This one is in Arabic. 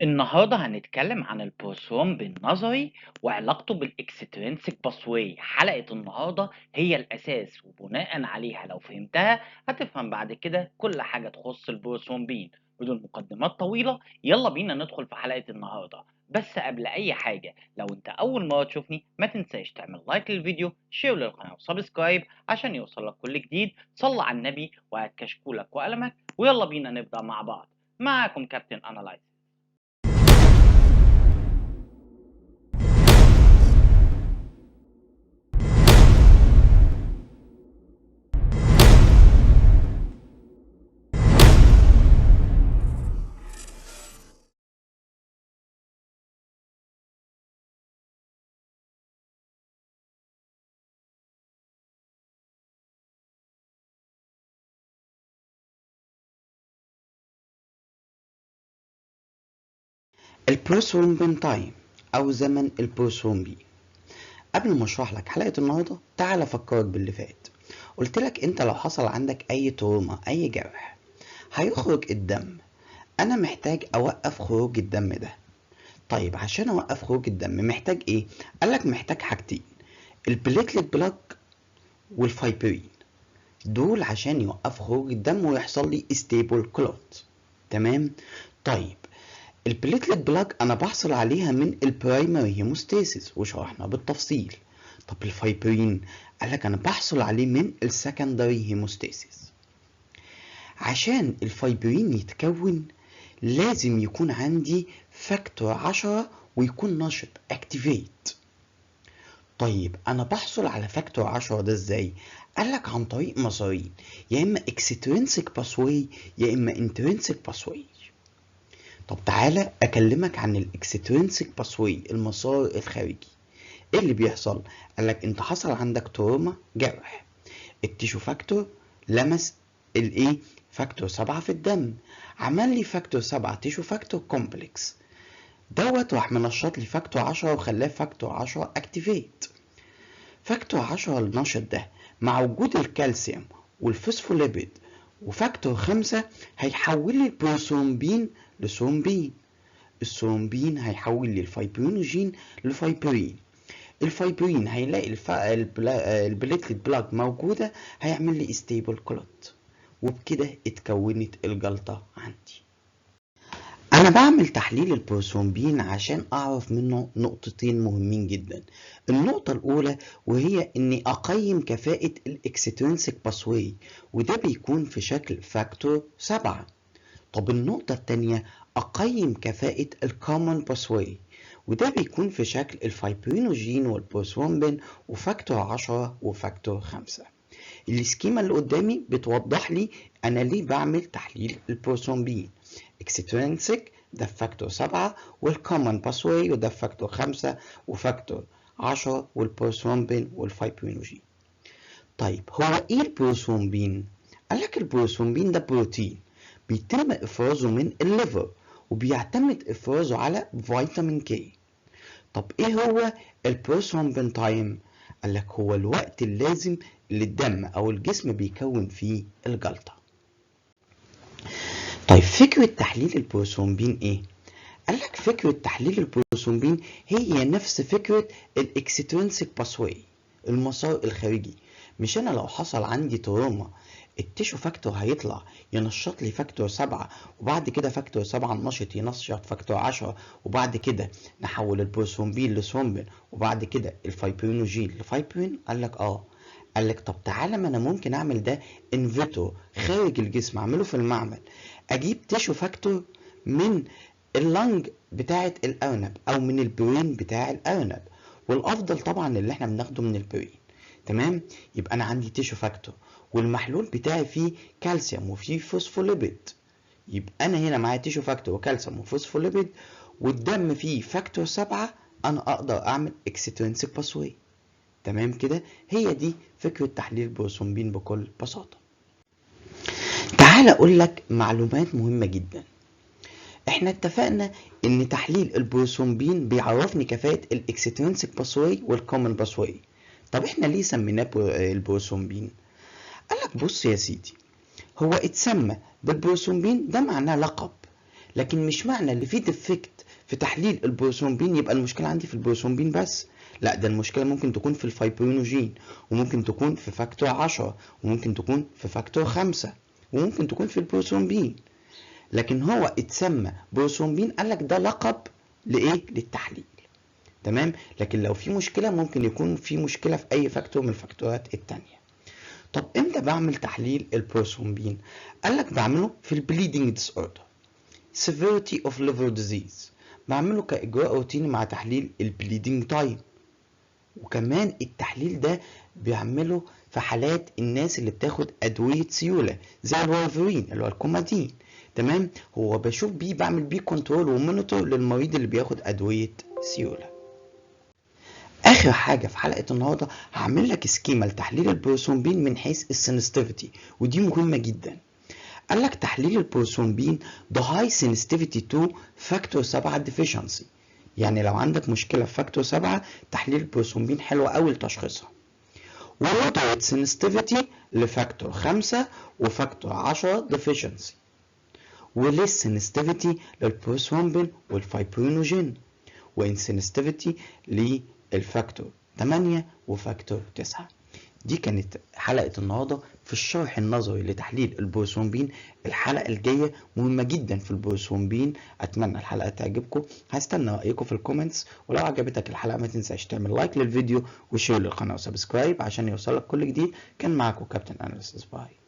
النهارده هنتكلم عن البروسوم النظري وعلاقته بالاكسترينسيك باسواي. حلقة النهارده هي الأساس، وبناء عليها لو فهمتها هتفهم بعد كده كل حاجة تخص البروسوم بين. بدون مقدمات طويلة يلا بينا ندخل في حلقة النهارده. بس قبل أي حاجة، لو أنت أول مرة تشوفني ما تنساش تعمل لايك للفيديو، شير للقناة وسبسكرايب عشان يوصلك كل جديد. صل على النبي وهات كشكولك وقلمك ويلا بينا نبدأ مع بعض. معاكم كابتن أنالايز. البروسومبين تايم أو زمن البروسومبي. قبل ما أشرح لك حلقة النهاردة تعال أفكرك باللي فات. قلت لك أنت لو حصل عندك أي تروما أي جرح هيخرج الدم، أنا محتاج أوقف خروج الدم ده. طيب عشان أوقف خروج الدم محتاج إيه؟ قالك محتاج حاجتين، البليتلت بلاك والفايبرين، دول عشان يوقف خروج الدم ويحصل لي ستيبل كلوت. تمام؟ طيب البليتلت بلاك انا بحصل عليها من البرايمري هيموستاسيس وشرحنا بالتفصيل. طب الفايبرين قالك انا بحصل عليه من السكندري هيموستاسيس. عشان الفايبرين يتكون لازم يكون عندي فاكتور 10 ويكون نشط اكتيفيت. طيب انا بحصل على فاكتور 10 ده ازاي؟ قالك عن طريق مسارين، يا اما اكسترينسيك باسواي يا اما انترينسيك باسواي. طب تعالى اكلمك عن الاكسترينسيك باسواي، المسار الخارجي. ايه اللي بيحصل؟ قالك انت حصل عندك تروما جرح، التيشو فاكتور لمس الايه فاكتور 7 في الدم، عمل لي فاكتور 7 تيشو فاكتور كومبلكس دوت، راح منشط لي فاكتور 10 وخلاه فاكتور 10 اكتيفيت. فاكتور 10 النشط ده مع وجود الكالسيوم والفوسفوليبيد وفاكتور 5 هيحول لي البروثرومبين لثرومبين، الثرومبين هيحول لي الفايبرينوجين لفايبرين، الفايبرين هيلاقي البليتلت بلاك موجودة هيعمل لي ستيبل كلوت، وبكده اتكونت الجلطة عندي. انا بعمل تحليل البروثرومبين عشان اعرف منه نقطتين مهمين جدا. النقطة الاولى وهي اني اقيم كفاءة الاكسترينسيك باسواي، وده بيكون في شكل فاكتور 7. طب النقطة التانية أقيم كفاءة الكومن باسواي، وده بيكون في شكل الفايبرينوجين والبروثرومبين وفاكتور 10 وفاكتور 5. السكيما اللي قدامي بتوضح لي أنا ليه بعمل تحليل البروثرومبين. اكسترينسيك ده فاكتور 7، والكومن باسواي وده فاكتور 5 وفاكتور 10 والبروثرومبين والفايبرينوجين. طيب هو ايه البروثرومبين؟ قالك البروثرومبين ده بروتين بيتم افرازه من الليفر وبيعتمد افرازه على فيتامين كي. طب ايه هو البروثرومبين تايم؟ قالك هو الوقت اللازم اللي الدم او الجسم بيكون فيه الجلطة. طيب فكرة تحليل البروثرومبين ايه؟ قالك فكرة تحليل البروثرومبين هي نفس فكرة الاكسترينسيك باسواي، المسار الخارجي. مش انا لو حصل عندي تروما التيشو فاكتور هيطلع ينشط لي فاكتور 7، وبعد كده فاكتور 7 النشط ينشط فاكتور 10، وبعد كده نحول البروثرومبين لثرومبين، وبعد كده الفايبرينوجين لفايبرين. قالك قالك طب تعالى ما انا ممكن اعمل ده انفيترو خارج الجسم، اعمله في المعمل، اجيب تيشو فاكتور من اللنج بتاعه الارنب او من البرين بتاع الارنب، والافضل طبعا اللي احنا بناخده من البرين. تمام، يبقى انا عندي تيشو فاكتور والمحلول بتاعي فيه كالسيوم وفيه فوسفوليبيد، يبقى انا هنا معايا تيشو فاكتور وكالسيوم وفوسفوليبيد والدم فيه فاكتور 7، انا اقدر اعمل اكسترينسيك باسواي. تمام كده، هي دي فكرة تحليل البروثرومبين بكل بساطة. تعال اقول لك معلومات مهمة جدا. احنا اتفقنا ان تحليل البروثرومبين بيعرفني كفاءة الاكسترينسيك باسواي والكومن باسواي. طب احنا ليه سميناه البروثرومبين؟ قالك بص يا سيدي، هو اتسمى بالبروثرومبين ده معناه لقب، لكن مش معنى اللي فيه ديفكت في تحليل البروثرومبين يبقى المشكلة عندي في البروثرومبين بس. لا، ده المشكلة ممكن تكون في الفايبرينوجين، وممكن تكون في فاكتور 10، وممكن تكون في فاكتور 5، وممكن تكون في البروثرومبين. لكن هو اتسمى بروثرومبين قال لك ده لقب لايه؟ للتحليل. تمام. لكن لو في مشكلة ممكن يكون في مشكلة في اي فاكتور من الفاكتورات التانية. طب امتى بعمل تحليل البروثرومبين؟ قال لك بعمله في البليدنج ديس اوردر، severity of liver disease، بعمله كإجراء روتيني مع تحليل البليدنج تايم. وكمان التحليل ده بيعمله في حالات الناس اللي بتاخد أدوية سيولة زي الوارفرين اللي هو الكومادين. تمام. هو بشوف بيه، بعمل بيه كنترول ومونيتور للمريض اللي بياخد أدوية سيولة. اخر حاجه في حلقه النهارده هعمل لك سكيما لتحليل البروثرومبين من حيث السنسيتيفيتي، ودي مهمه جدا. قال لك تحليل البروثرومبين ده هاي سنسيتيفيتي تو فاكتور 7 ديفيشنسي، يعني لو عندك مشكله في فاكتور 7 تحليل البروثرومبين حلو قوي لتشخيصها. ولودريت سنسيتيفيتي لفاكتور 5 وفاكتور 10 ديفيشنسي. وليس سنسيتيفيتي للبروثرومبين والفايبرينوجين، وانسنسيتيفيتي للفاكتور 8 وفاكتور 9. دي كانت حلقة النهاردة في الشرح النظري لتحليل البروثرومبين. الحلقة الجاية مهمة جدا في البروثرومبين، أتمنى الحلقة تعجبكم. هستنى رأيكم في الكومنتس، ولو عجبتك الحلقة ما تنساش تعمل لايك للفيديو وشير للقناة وسبسكرايب عشان يوصلك كل جديد. كان معاكم كابتن أناليسيس. باي.